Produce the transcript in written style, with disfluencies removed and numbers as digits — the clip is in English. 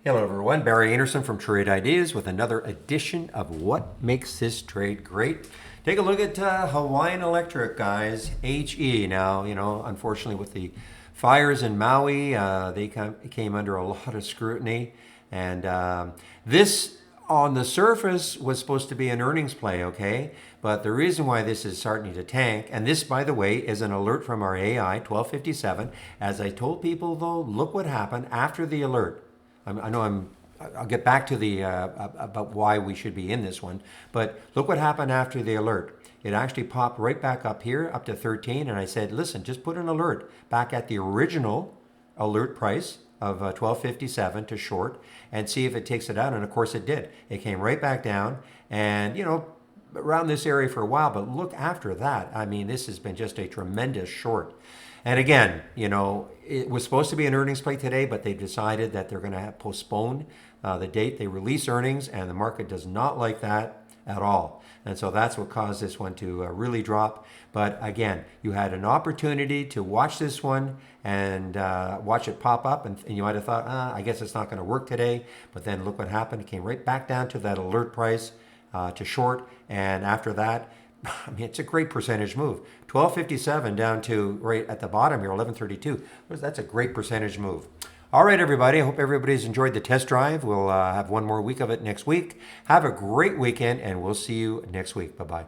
Hello, everyone. Barry Anderson from Trade Ideas with another edition of What Makes This Trade Great. Take a look at Hawaiian Electric, guys. HE. Now, unfortunately, with the fires in Maui, they came under a lot of scrutiny. And this, on the surface, was supposed to be an earnings play, okay? But the reason why this is starting to tank, and this, by the way, is an alert from our AI 1257. As I told people, though, look what happened after the alert. I'll get back to the about why we should be in this one. But look what happened after the alert. It actually popped right back up here, up to 13, and I said, listen, just put an alert back at the original alert price of 1257 to short and see if it takes it out. And of course it did. It came right back down and, around this area for a while. But look after that. I mean, this has been just a tremendous short. And again, it was supposed to be an earnings play today, but they decided that they're going to postpone the date they release earnings, and the market does not like that at all. And so that's what caused this one to really drop. But again, you had an opportunity to watch this one and watch it pop up, and you might have thought, I guess it's not going to work today. But then look what happened. It came right back down to that alert price to short, and after that, I mean, it's a great percentage move. 1257 down to right at the bottom here, 1132. That's a great percentage move. All right, everybody. I hope everybody's enjoyed the test drive. We'll have one more week of it next week. Have a great weekend, and we'll see you next week. Bye-bye.